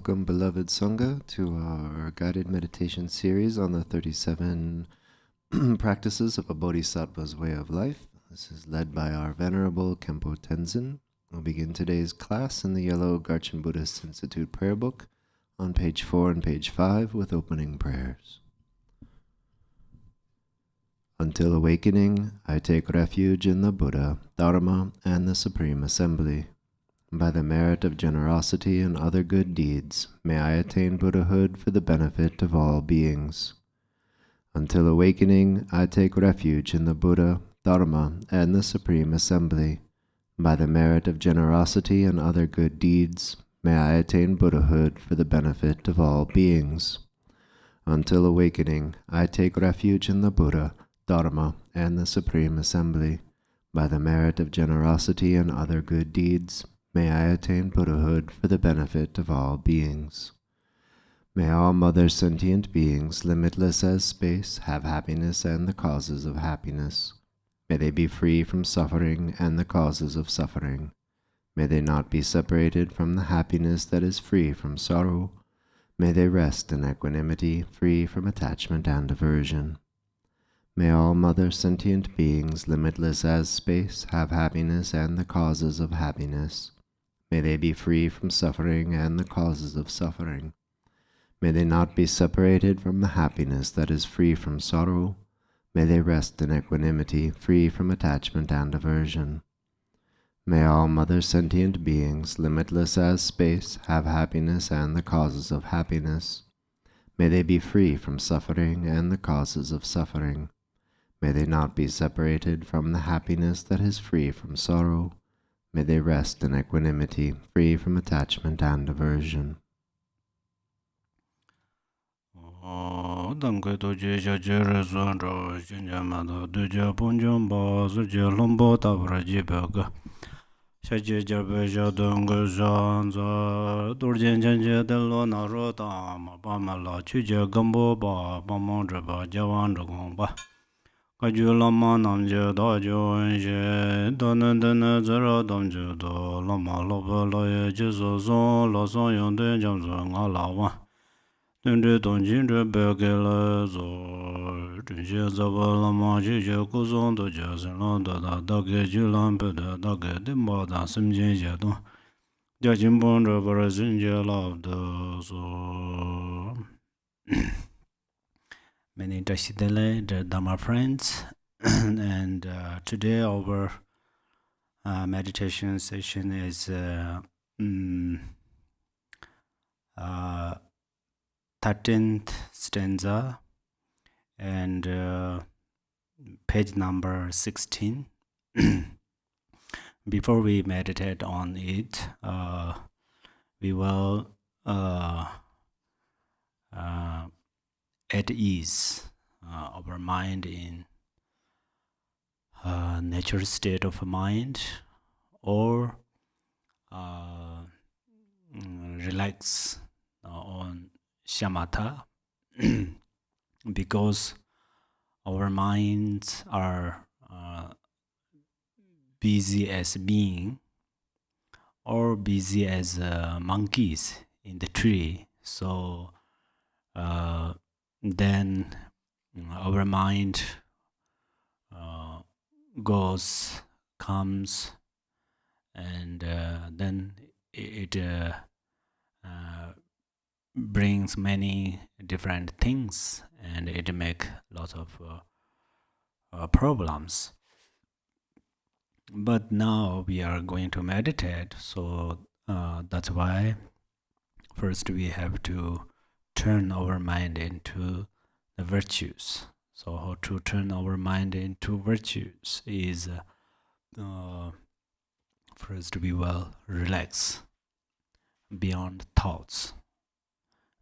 Welcome, beloved Sangha, to our guided meditation series on the 37 practices of a Bodhisattva's way of life. This is led by our Venerable Khenpo Tenzin. We'll begin today's class in the yellow Garchen Buddhist Institute prayer book on page 4 and page 5 with opening prayers. Until awakening, I take refuge in the Buddha, Dharma, and the Supreme Assembly. By the merit of generosity and other good deeds, may I attain Buddhahood for the benefit of all beings. Until awakening, I take refuge in the Buddha, Dharma, and the Supreme Assembly. By the merit of generosity and other good deeds, may I attain Buddhahood for the benefit of all beings. Until awakening, I take refuge in the Buddha, Dharma, and the Supreme Assembly. By the merit of generosity and other good deeds, may I attain Buddhahood for the benefit of all beings. May all mother sentient beings, limitless as space, have happiness and the causes of happiness. May they be free from suffering and the causes of suffering. May they not be separated from the happiness that is free from sorrow. May they rest in equanimity, free from attachment and aversion. May all mother sentient beings, limitless as space, have happiness and the causes of happiness. May they be free from suffering and the causes of suffering. May they not be separated from the happiness that is free from sorrow. May they rest in equanimity, free from attachment and aversion. May all mother sentient beings, limitless as space, have happiness and the causes of happiness. May they be free from suffering and the causes of suffering. May they not be separated from the happiness that is free from sorrow. May they rest in equanimity, free from attachment and aversion. Lama Namja Dajo She Donan Dana Zara Damjo Do Lama Loba Loya Jizo Zon Loson Yonde Jamzo Ngalawa Dende Donjin de Begela Zo Dunje Zaba Lama Jija Kuzon Do Jazin Londa Da Dage Julan Peda Dage Dimba Da Simjin Jadon Jajin Bondra Barazin Jala So Many Dashidele, the Dharma friends, and today our meditation session is 13th stanza and page number 16. Before we meditate on it, we will at ease our mind in natural state of mind, or relax on shamatha because our minds are busy as being or busy as monkeys in the tree. So then our mind comes, and then it brings many different things, and it makes lots of problems. But now we are going to meditate, so that's why first we have to turn our mind into the virtues. So how to turn our mind into virtues is first we will relax beyond thoughts.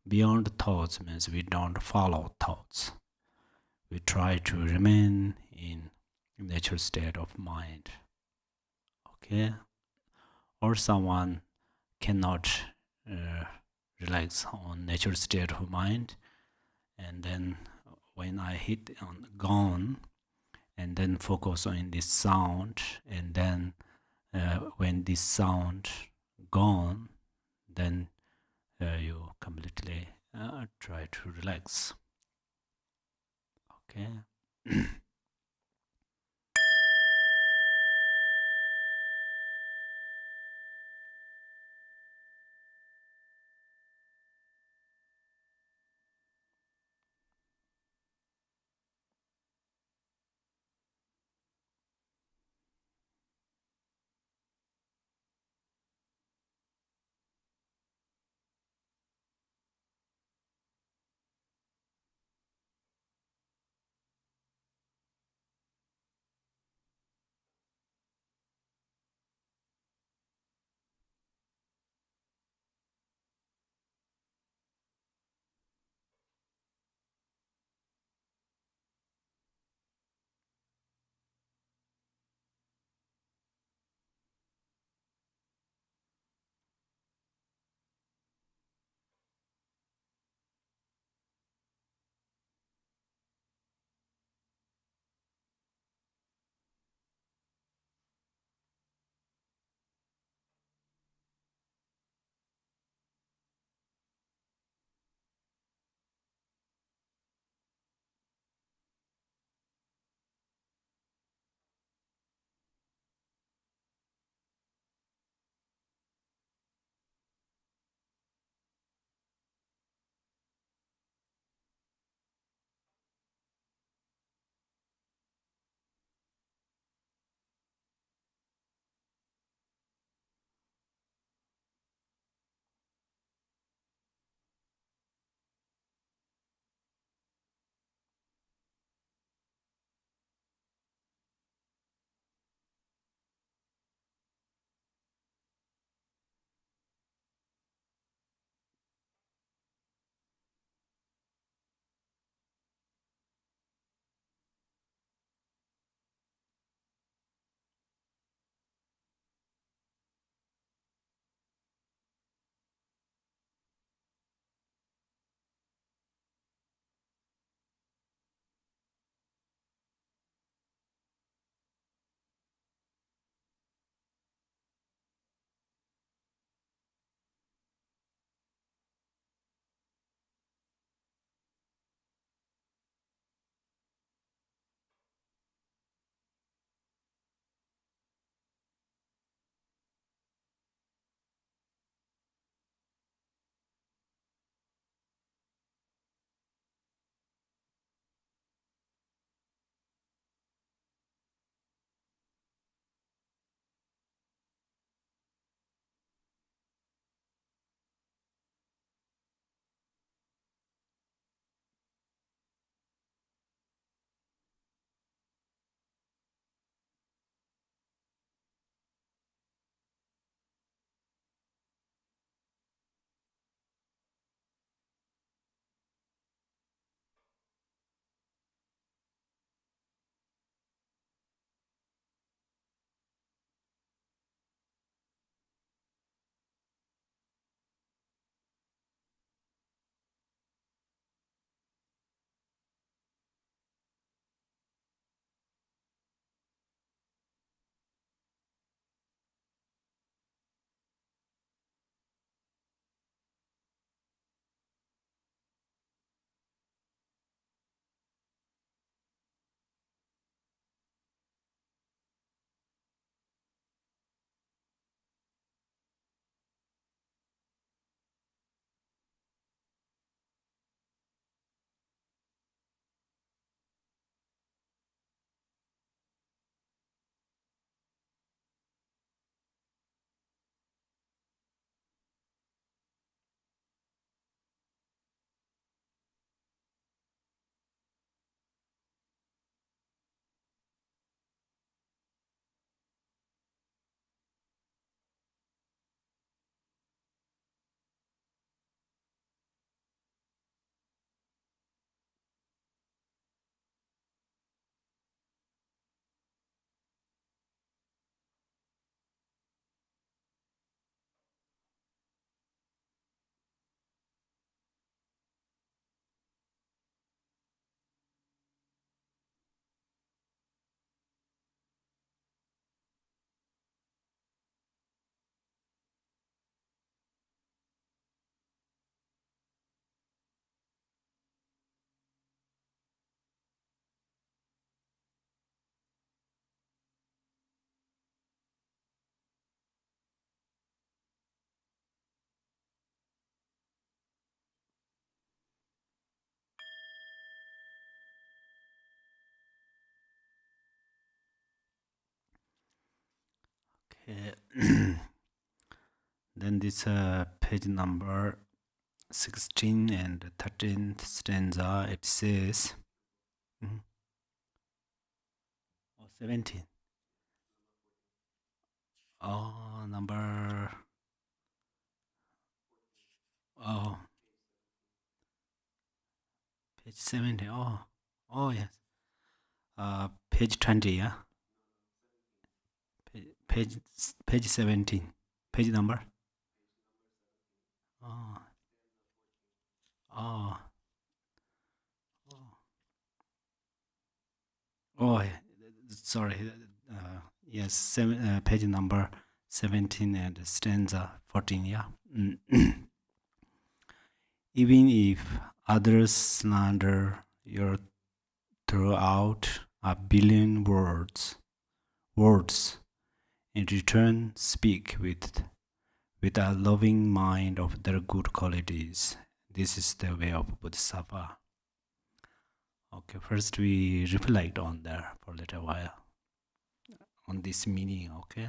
Beyond thoughts means we don't follow thoughts. We try to remain in natural state of mind. Okay? Or someone cannot relax on natural state of mind, and then when I hit on gone and then focus on this sound, and then when this sound gone, then you completely try to relax. Okay. Okay. Then this page number 16 and 13th stanza, it says, oh, 17. Oh, number, oh, page 17. Oh, yes. Page 20, yeah. Page 17. Page number. Oh, oh, oh. Sorry. Yes, page number 17 and stanza 14. Yeah. Even if others slander your throughout a billion words, in return speak with a loving mind of their good qualities. This is the way of Bodhisattva. Okay, first we reflect on there for a little while on this meaning. Okay.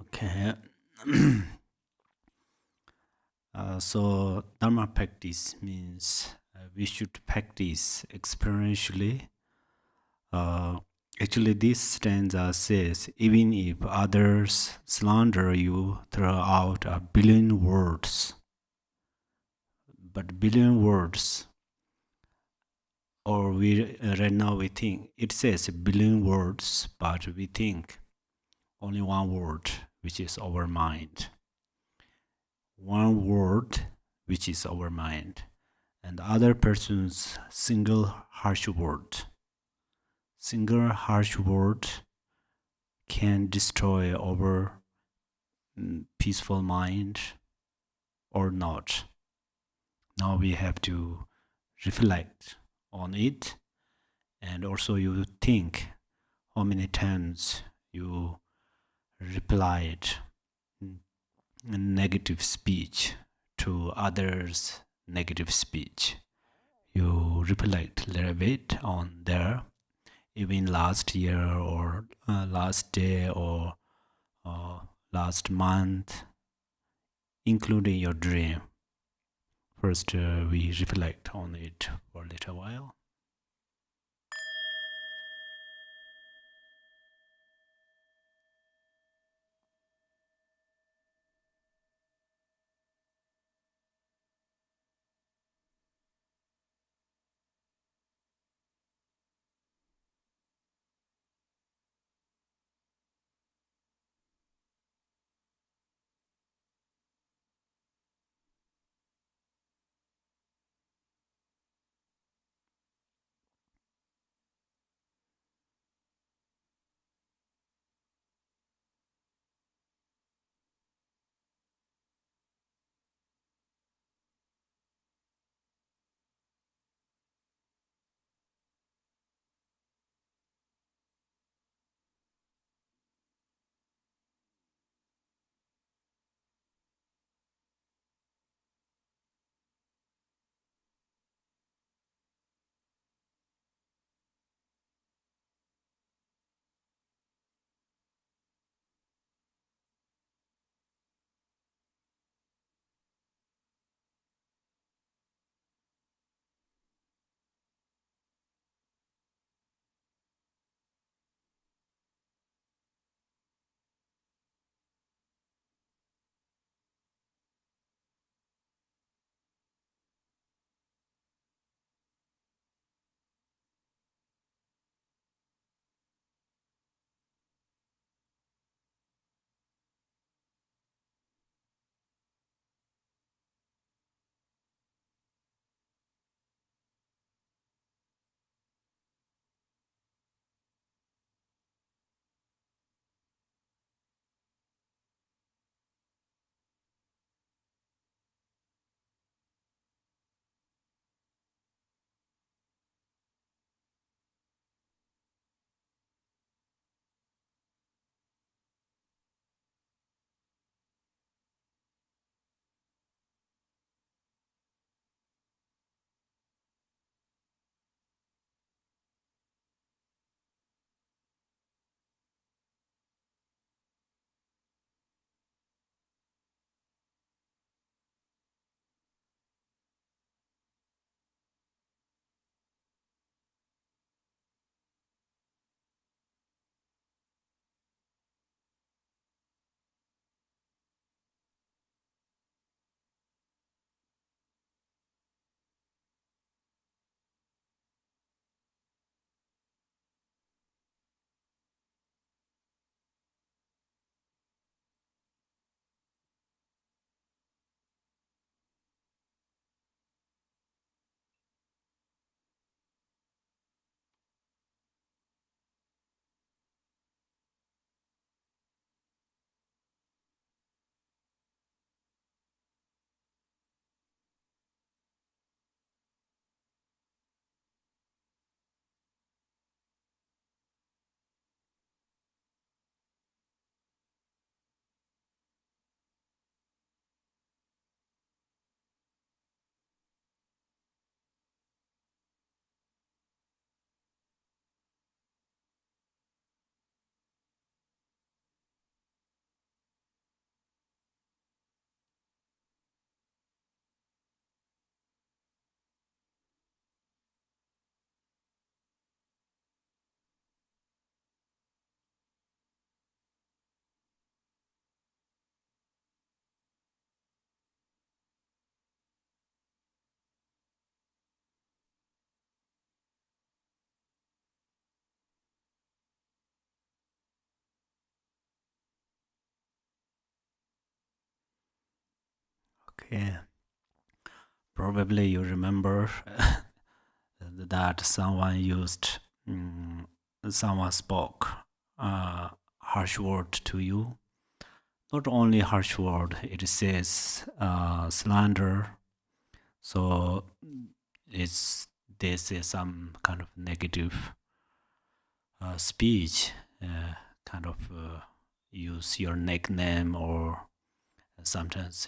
Okay. So Dharma practice means we should practice experientially. Actually, this stanza says, even if others slander you throughout a billion words, but billion words, or we right now we think it says billion words, but we think only one word, which is our mind. One word, which is our mind, and other person's single harsh word. Single harsh word can destroy our peaceful mind or not. Now we have to reflect on it, and also you think how many times you replied negative speech to others' negative speech. You reflect a little bit on there, even last year or last day or last month, including your dream. First, we reflect on it for a little while. Okay. Probably you remember that someone spoke harsh word to you. Not only harsh word, it says slander. So this is some kind of negative speech, kind of use your nickname, or sometimes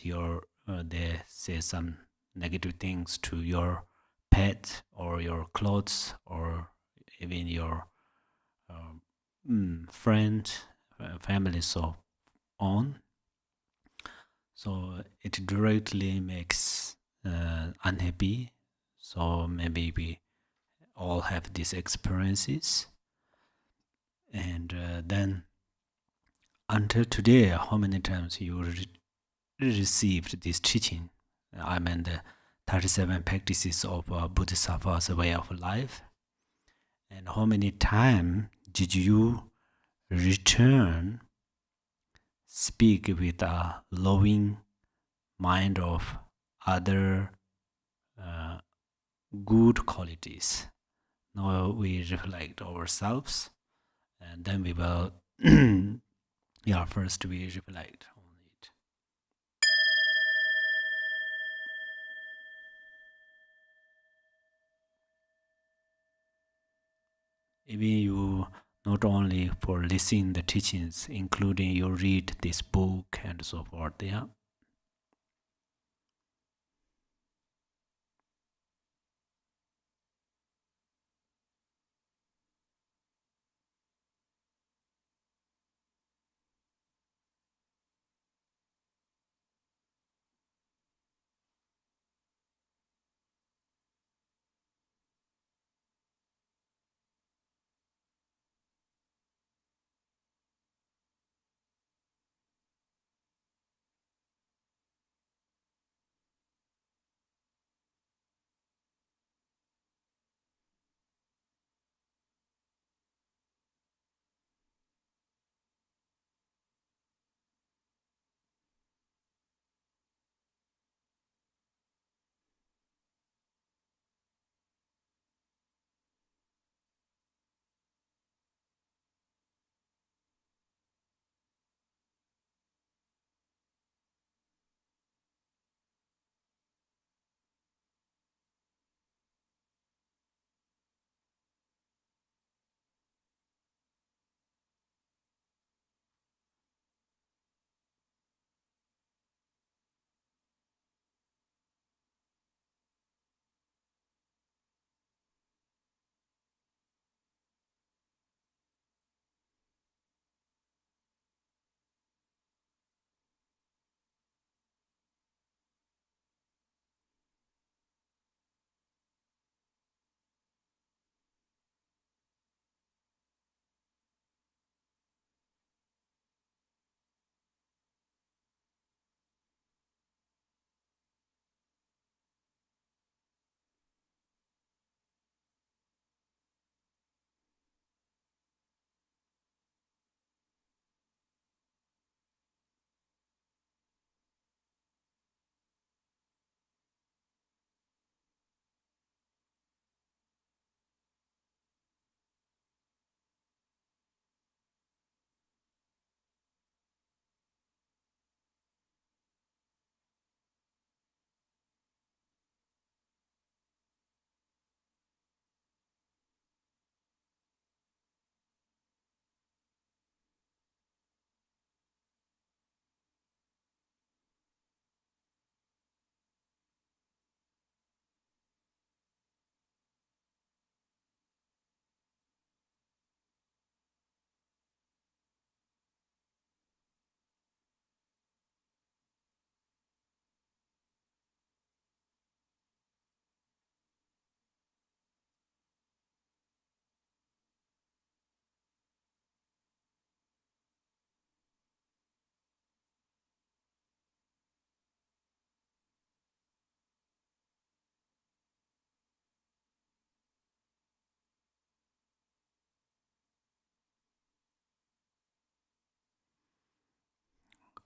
they say some negative things to your pet or your clothes or even your friend, family, so on. So it directly makes unhappy. So maybe we all have these experiences. And then until today, how many times you received this teaching? I mean the 37 practices of Bodhisattva's way of life. And how many times did you return, speak with a loving mind of other good qualities? Now we reflect ourselves, and then we will, first we reflect on it. Even you not only for listening the teachings, including you read this book and so forth, yeah.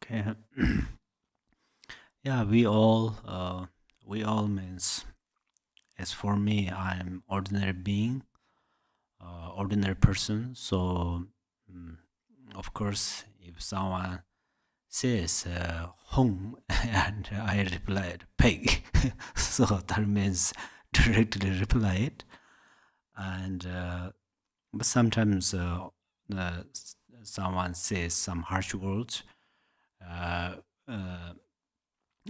Okay. Yeah, we all means, as for me, I'm ordinary being, ordinary person. So, mm, of course, if someone says home and I replied pig, so that means directly replied. And but sometimes someone says some harsh words. Uh, uh,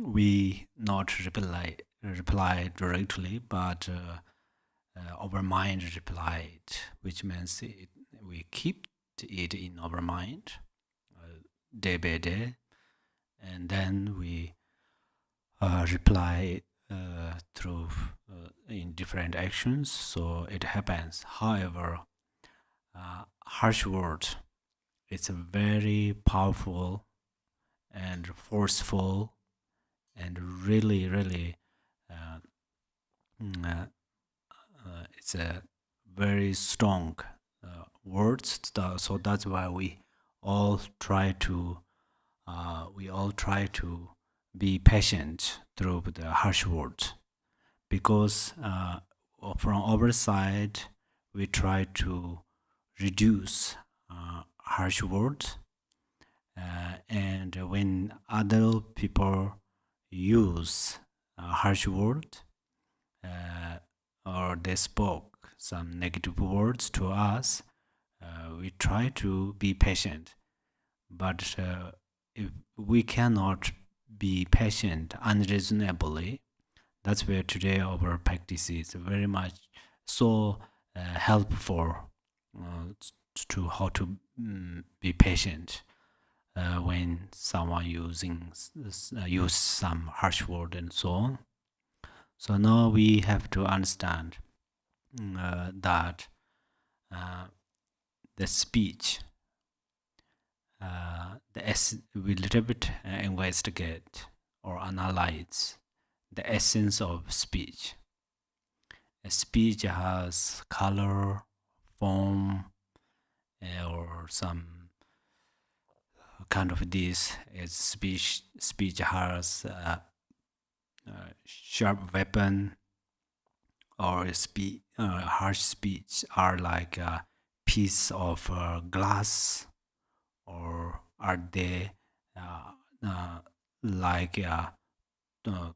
we not reply directly, but our mind replied, which means we keep it in our mind day by day, and then we reply through in different actions. So it happens. However, harsh word, it's a very powerful and forceful and really, really, uh, mm, uh, it's a very strong words. So that's why we all try to be patient through the harsh words, because from our side we try to reduce harsh words, and when other people use harsh words, uh, or they spoke some negative words to us, we try to be patient. But if we cannot be patient unreasonably, that's where today our practice is very much so helpful to how to be patient when someone use some harsh word and so on. So now we have to understand that the speech, we little bit investigate or analyze the essence of speech. A speech has color, form, or some kind of this. As speech has sharp weapon, or harsh speech are like a piece of glass, or are they uh, uh, like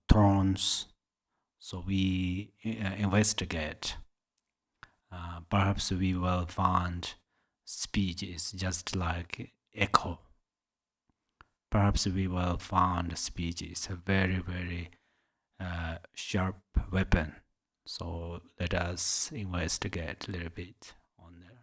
thorns? So we investigate. Perhaps we will find speech is just like echo. Perhaps we will find speech is a very, very sharp weapon. So let us investigate a little bit on there.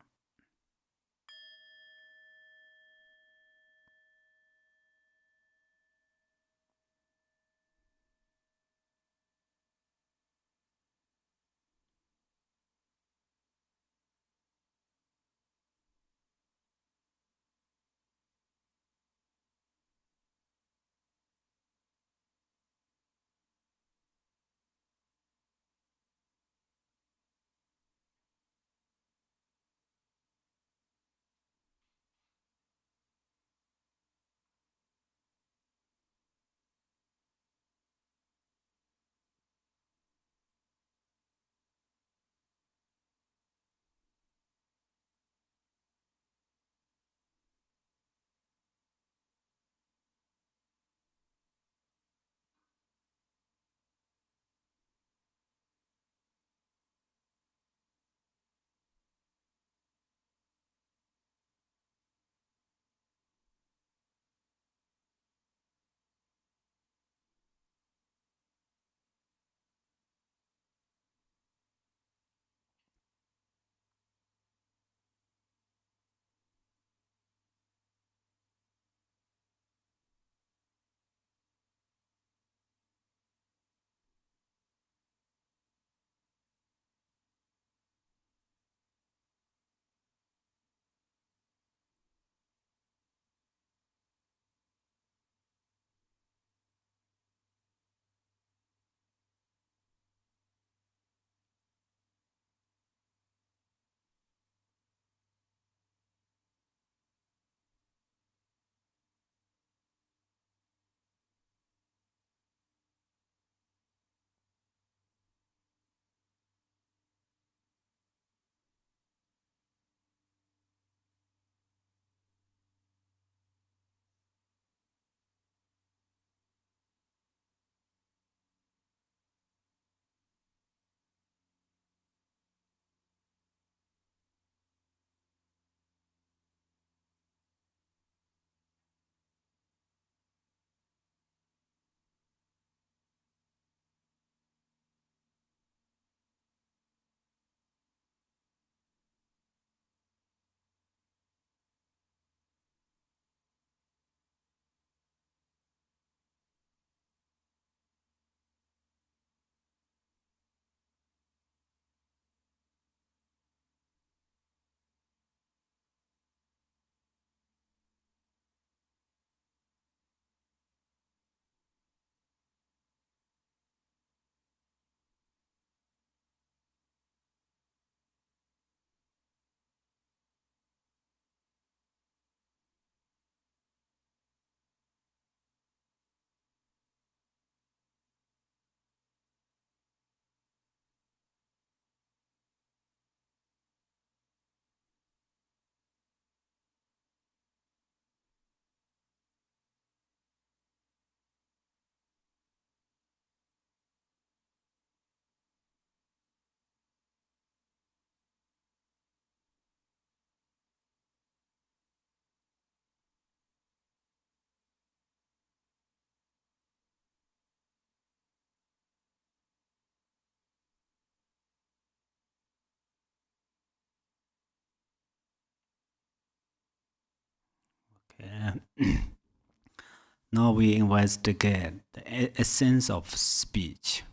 Now we investigate the essence of speech.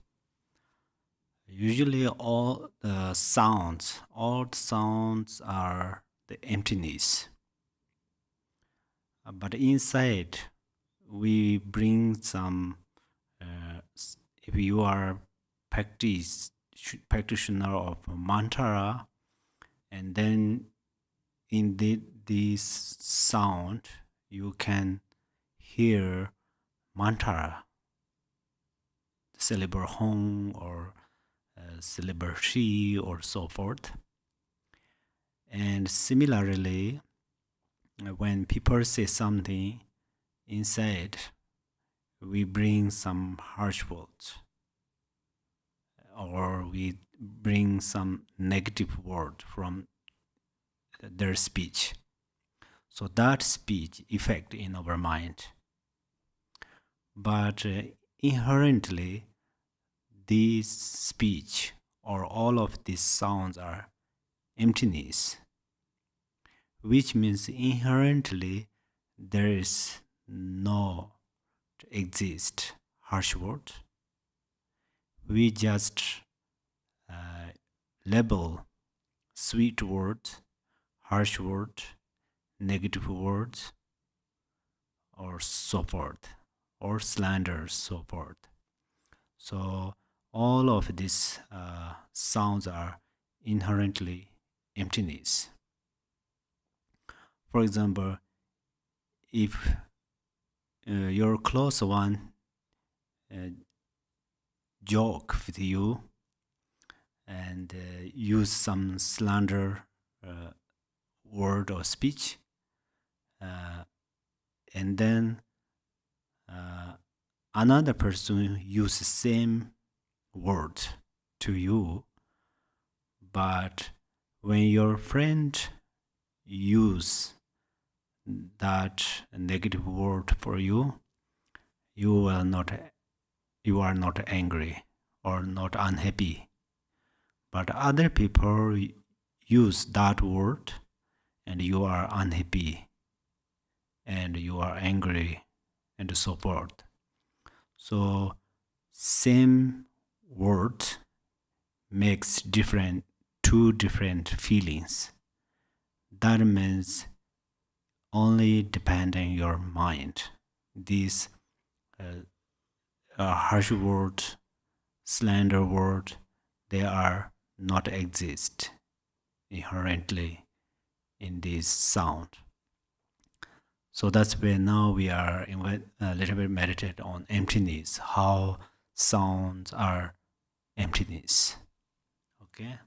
Usually all the sounds are the emptiness. But inside we bring some, if you are practitioner of mantra, and then in this sound you can hear mantra, syllable hong or syllable shi or so forth. And similarly, when people say something inside, we bring some harsh words or we bring some negative word from their speech. So that speech effect in our mind. But inherently, this speech or all of these sounds are emptiness, which means inherently there is no exist harsh word. We just label sweet words, harsh words, negative words, or so forth, or slander, so forth. So all of these sounds are inherently emptiness. For example, if your close one joke with you and use some slander word or speech, and then another person use the same word to you, but when your friend use that negative word for you, you are not angry or not unhappy. But other people use that word and you are unhappy and you are angry and so forth. So same word makes two different feelings. That means only depending your mind. These harsh word, slander word, they are not exist inherently in this sound. So that's where now we are a little bit meditate on emptiness, how sounds are emptiness. Okay.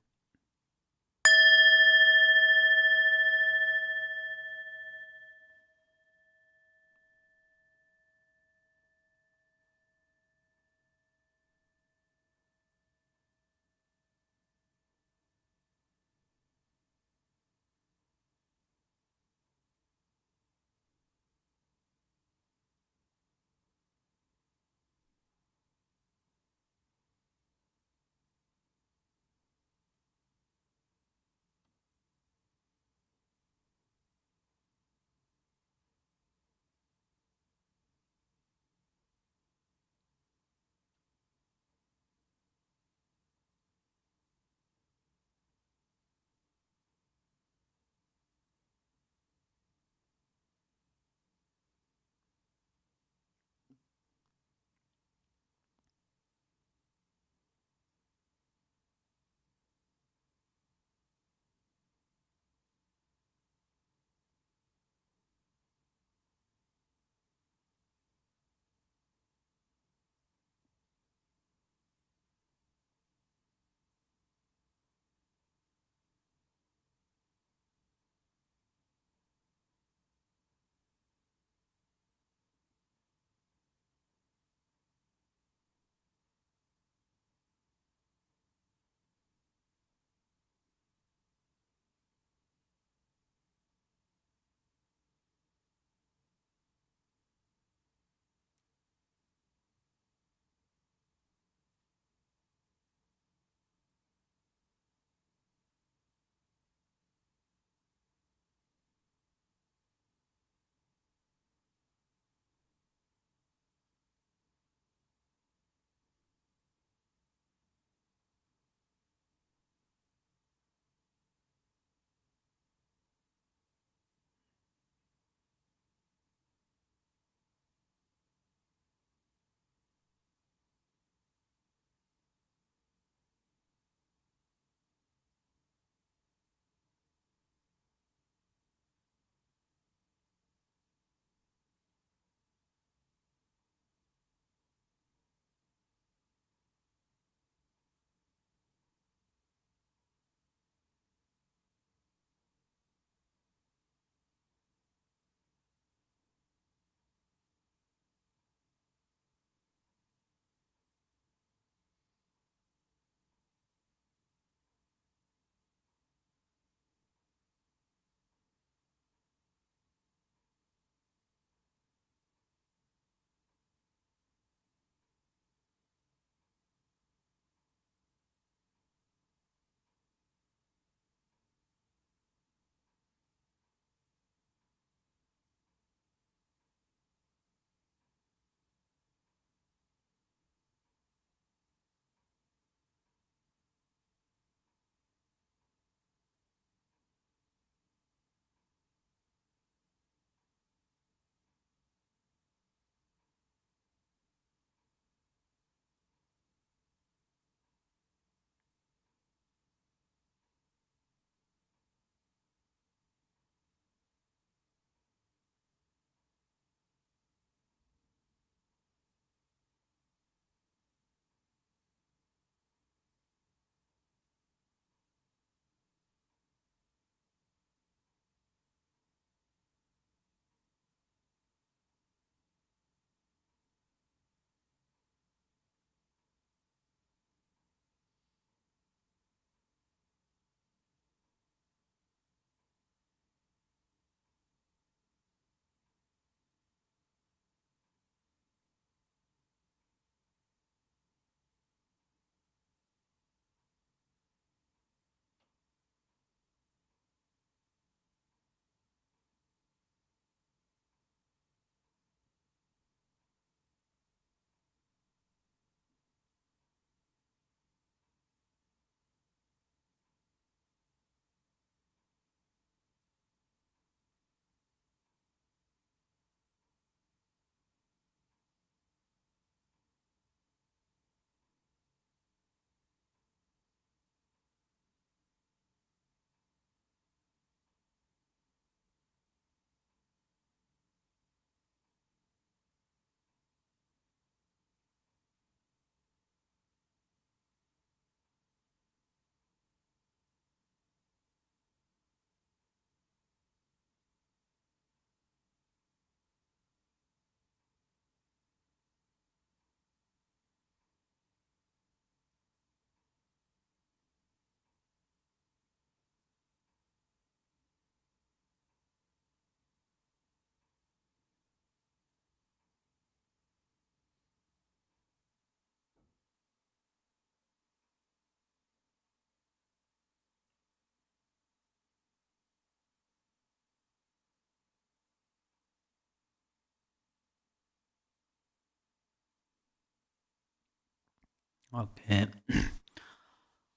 Okay.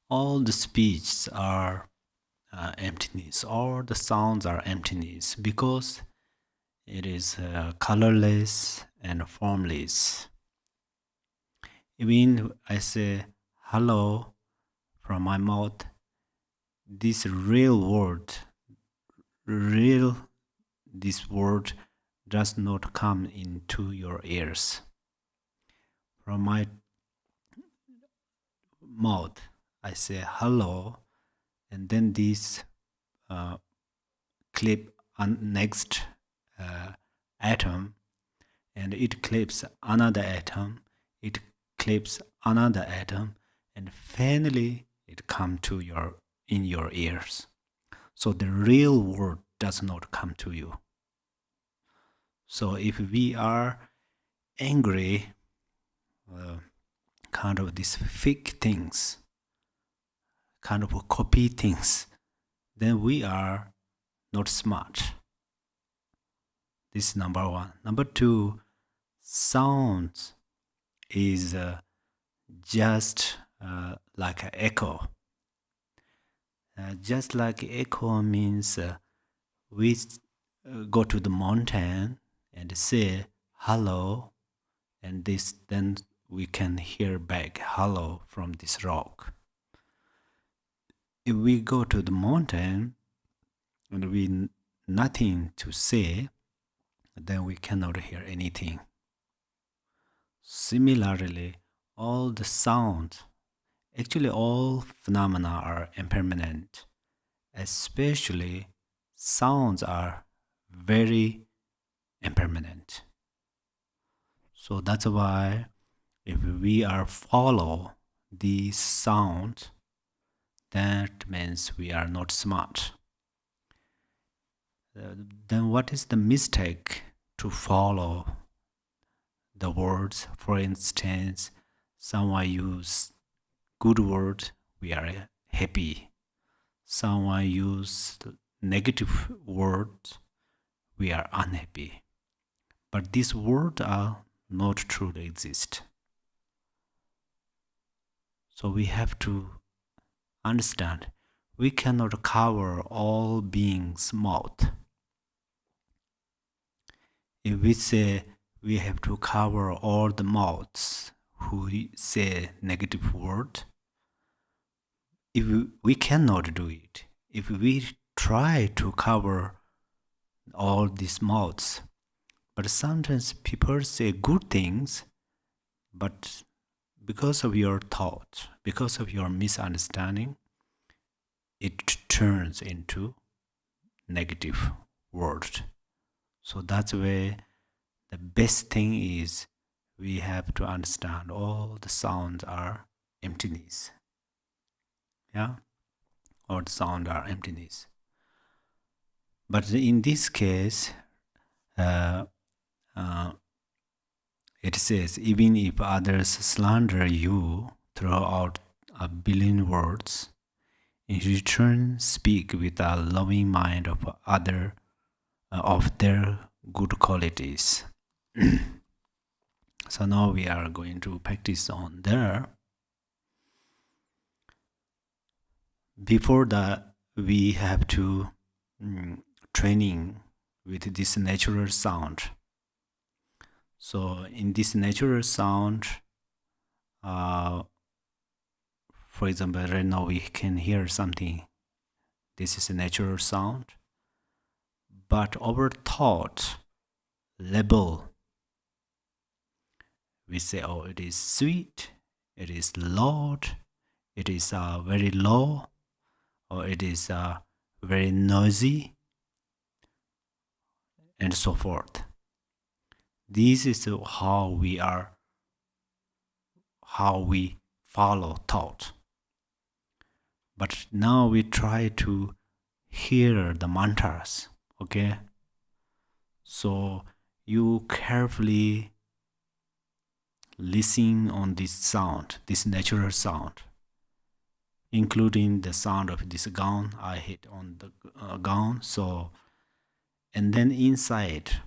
All the speeches are emptiness. All the sounds are emptiness because it is colorless and formless. Even I say hello from my mouth, this this word does not come into your ears. From my mouth, I say hello, and then this clip on next atom, and it clips another atom, it clips another atom, and finally it comes to in your ears. So the real word does not come to you. So if we are angry, kind of these fake things, kind of copy things, then we are not smart. This is number one. Number two, sounds is just like an echo. Just like echo means we go to the mountain and say hello, and then we can hear back hello from this rock. If we go to the mountain and we nothing to say, then we cannot hear anything. Similarly, all the sound, actually all phenomena are impermanent, especially sounds are very impermanent. So that's why if we are follow the sound, that means we are not smart. Then what is the mistake to follow the words? For instance, someone use good word, we are happy. Someone use negative words, we are unhappy. But these words are not truly exist. So we have to understand we cannot cover all beings' mouth. If we say we have to cover all the mouths who say negative word, if we cannot do it. If we try to cover all these mouths, but sometimes people say good things, but because of your thought, because of your misunderstanding, it turns into negative word. So that's why the best thing is we have to understand all the sounds are emptiness. Yeah? All the sounds are emptiness. But in this case, it says, even if others slander you throughout a billion words, in return speak with a loving mind of their good qualities. So now we are going to practice on there. Before that, we have to training with this natural sound. So in this natural sound, for example, right now we can hear something. This is a natural sound. But our thought level, we say, oh, it is sweet, it is loud, it is very low, or it is very noisy, and so forth. This is how we follow thought. But now we try to hear the mantras, okay? So you carefully listen on this sound, this natural sound, including the sound of this gong. I hit on the gong. So, and then inside,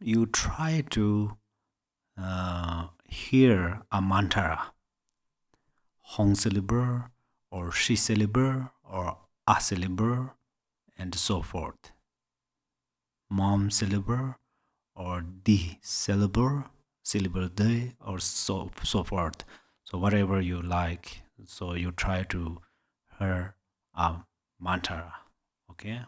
you try to hear a mantra. Hong syllable or she syllable or a syllable and so forth. Mom syllable or the syllable, syllable the or so forth. So whatever you like. So you try to hear a mantra. Okay.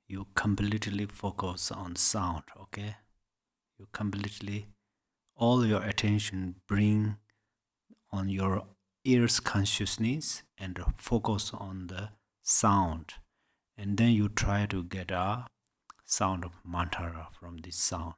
You completely focus on sound. Okay. You completely all your attention bring on your ears consciousness and focus on the sound, and then you try to get a sound of mantra from this sound.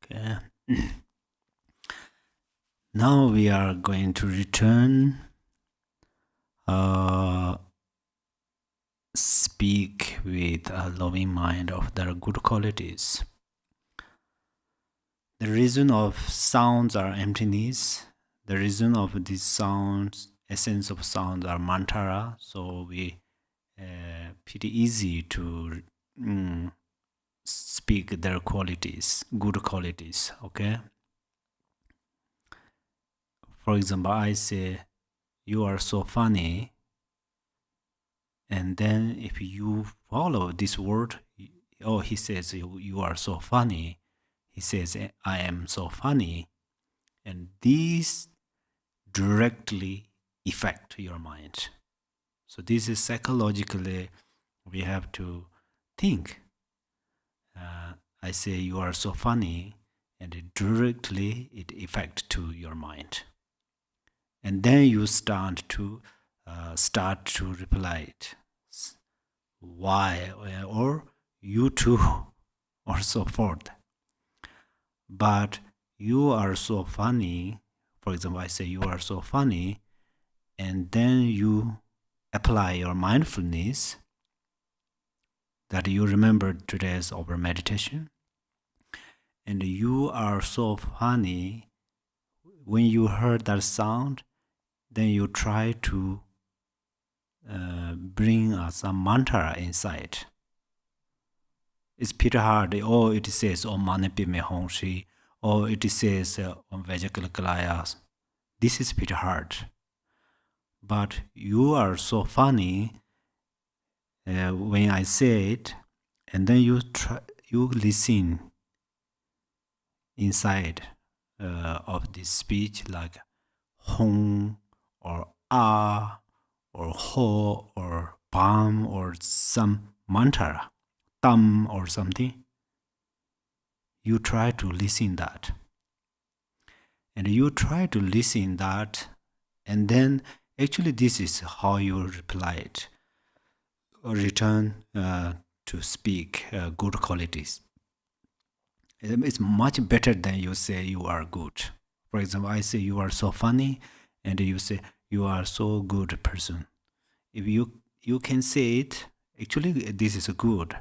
Okay. Now we are going to return, speak with a loving mind of their good qualities. The reason of sounds are emptiness. The reason of these sounds, essence of sounds are mantra. So we pretty easy to speak their qualities, good qualities. Okay. For example, I say, "You are so funny," and then if you follow this word, oh, he says, "You are so funny." He says, "I am so funny," and these directly affect your mind. So this is psychologically, we have to think. I say, "You are so funny," and it directly it affects to your mind. And then you start to reply it. Why? Or you too, or so forth. But "you are so funny," for example, I say, "You are so funny," and then you apply your mindfulness that you remembered today's over meditation. And "you are so funny," when you heard that sound, then you try to bring some mantra inside. It's pretty hard. Or it says Om Mani Padme Hum Shri, or it says Om Vajakalaya. This is pretty hard. But "you are so funny," when I say it, and then you listen inside of this speech, like hum or ah or ho or bam or some mantra, tam or something. You try to listen that, and you try to listen that, and then actually this is how you reply it, or return to speak good qualities. It's much better than you say "you are good." For example, I say "you are so funny," and you say "you are so good person." If you can say it, actually this is good,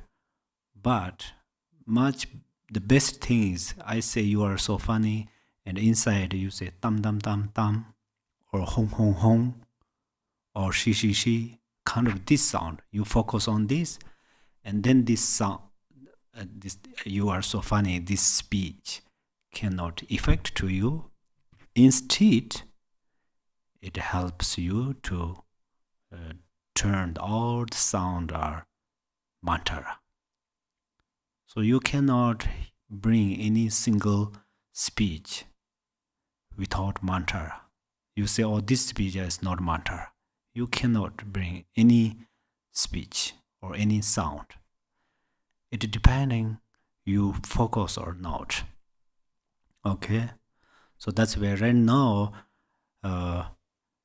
but much the best thing is I say "you are so funny," and inside you say tam tam tam tam, or hong hong hong, or shi shi shi, kind of this sound. You focus on this, and then this sound, this "you are so funny," this speech cannot affect to you. Instead, it helps you to turn all the sound are mantra. So you cannot bring any single speech without mantra. You say, "Oh, this speech is not mantra." You cannot bring any speech or any sound. It depending you focus or not. Okay, so that's where right now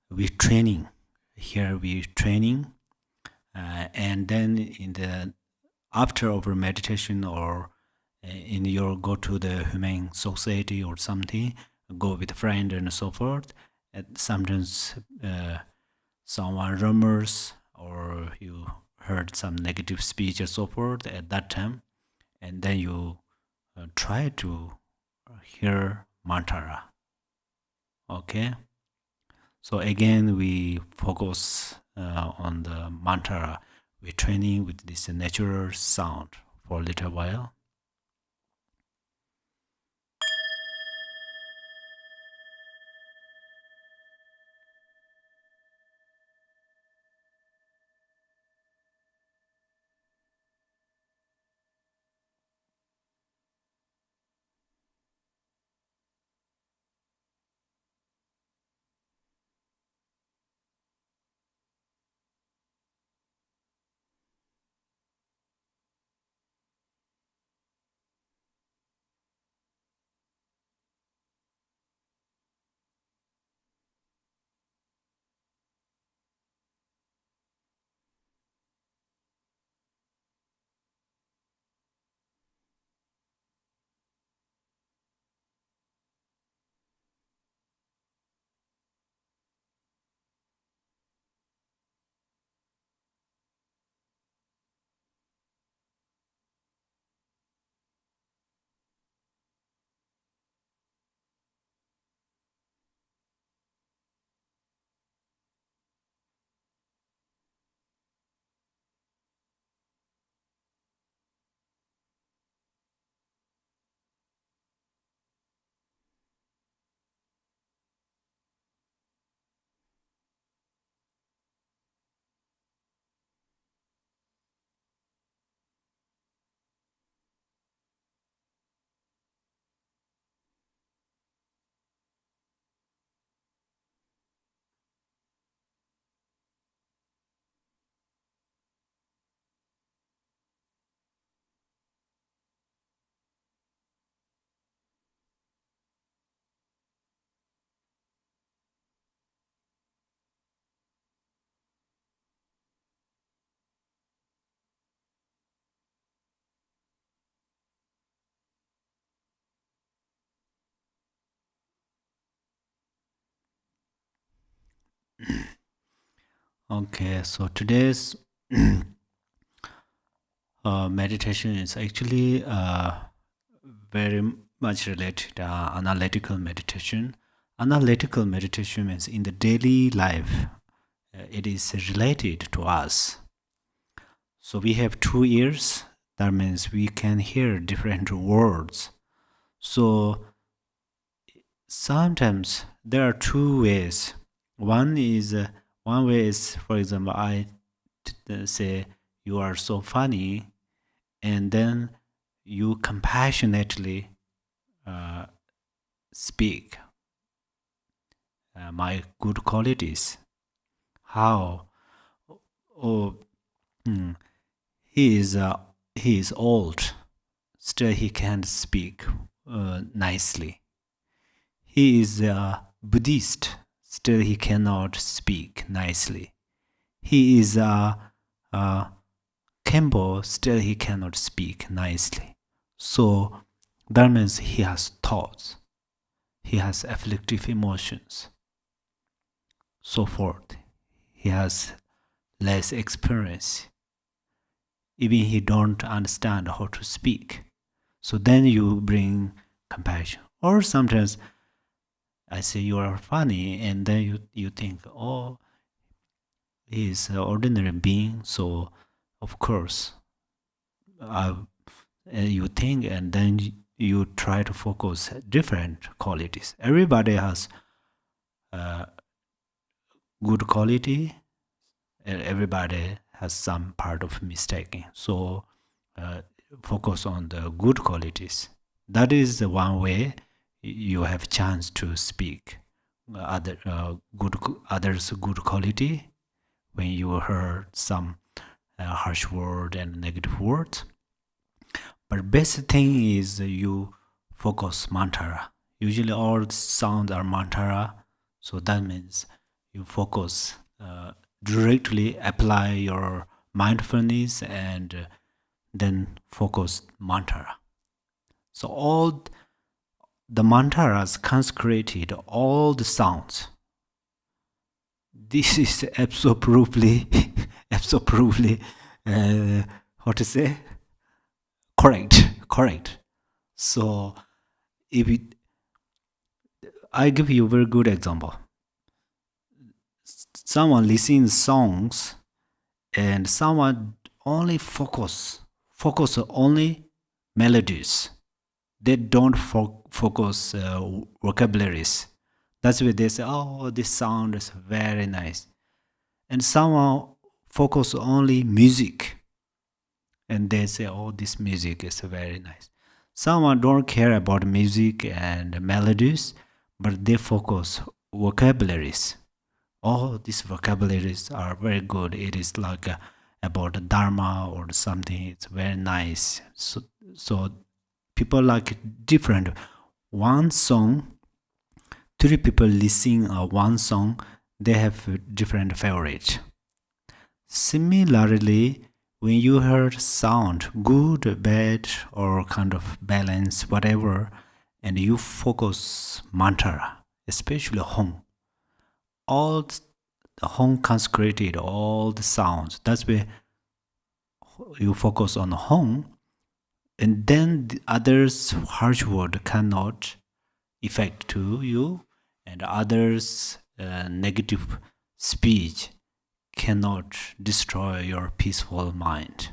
we training. Here we training, and then in the after our meditation, or in your go to the humane society or something, go with a friend and so forth. And sometimes someone rumors, or you heard some negative speech and so forth at that time, and then you try to hear mantra. Okay, so again we focus on the mantra. We're training with this natural sound for a little while. Okay, so today's meditation is actually very much related to analytical meditation. Analytical meditation means in the daily life, it is related to us. So we have 2 ears. That means we can hear different words. So sometimes there are 2 ways. One way is, for example, I say you are so funny, and then you compassionately speak my good qualities. How? Oh, he is old. Still, he can't speak nicely. He is a Buddhist. Still, he cannot speak nicely. He is a Khenpo. Still, he cannot speak nicely. So that means he has thoughts. He has afflictive emotions. So forth. He has less experience. Even he don't understand how to speak. So then you bring compassion. Or sometimes I say you are funny, and then you think, oh, he is an ordinary being, so of course you think, and then you try to focus different qualities. Everybody has good quality, and everybody has some part of mistaking. So focus on the good qualities. That is the one way you have chance to speak others good quality when you heard some harsh word and negative words. But best thing is you focus mantra. Usually all sounds are mantra, so that means you focus directly apply your mindfulness and then focus mantra. So all the mantras consecrated all the sounds. This is absolutely how to say, correct. So if I give you a very good example. Someone listens songs, and someone only focus only melodies. They don't focus vocabularies. That's why they say, oh, this sound is very nice. And someone focus only music, and they say, oh, this music is very nice. Someone don't care about music and melodies, but they focus vocabularies. Oh, these vocabularies are very good. It is like about the dharma or something. It's very nice. So people like different. One song, 3 people listening one song, they have different favorite. Similarly, when you heard sound, good, bad, or kind of balance, whatever, and you focus mantra, especially home, all the home consecrated all the sounds. That's where you focus on the home, and then the others harsh word cannot affect to you, and others negative speech cannot destroy your peaceful mind.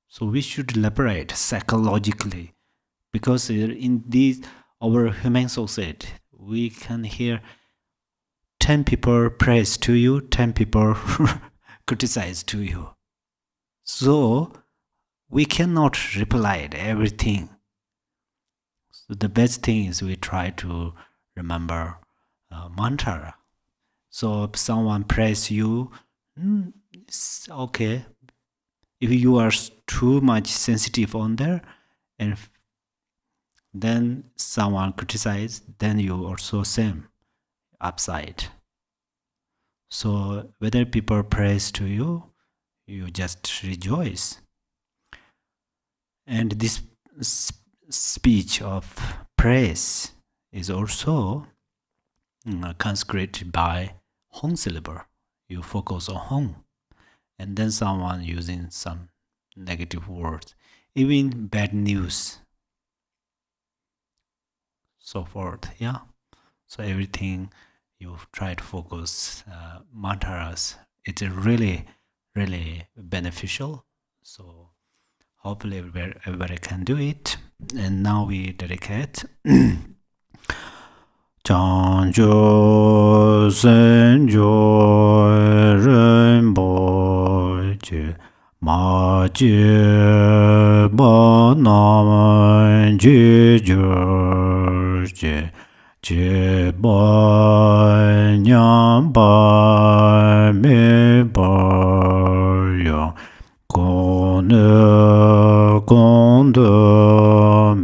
So we should liberate psychologically, because in these our human society we can hear 10 people praise to you, 10 people criticize to you. So we cannot reply to everything. So the best thing is we try to remember mantra. So if someone praise you, it's okay. If you are too much sensitive on there, and then someone criticize, then you also same upside. So whether people praise to you, you just rejoice. And this speech of praise is also consecrated by Hong syllable. you focus on home, and then someone using some negative words, even bad news, so forth. Yeah. So everything you try to focus mantras. It's really, really beneficial. So hopefully everybody can do it. And now we dedicate. Chanjo senjo renpo je ma je ba nam je je je ba nyam ba me ba ya kon de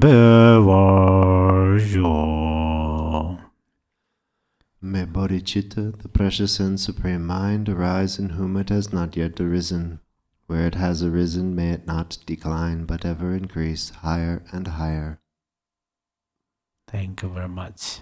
be wa yo. May bodhicitta, the precious and supreme mind, arise in whom it has not yet arisen. Where it has arisen, may it not decline, but ever increase higher and higher. Thank you very much.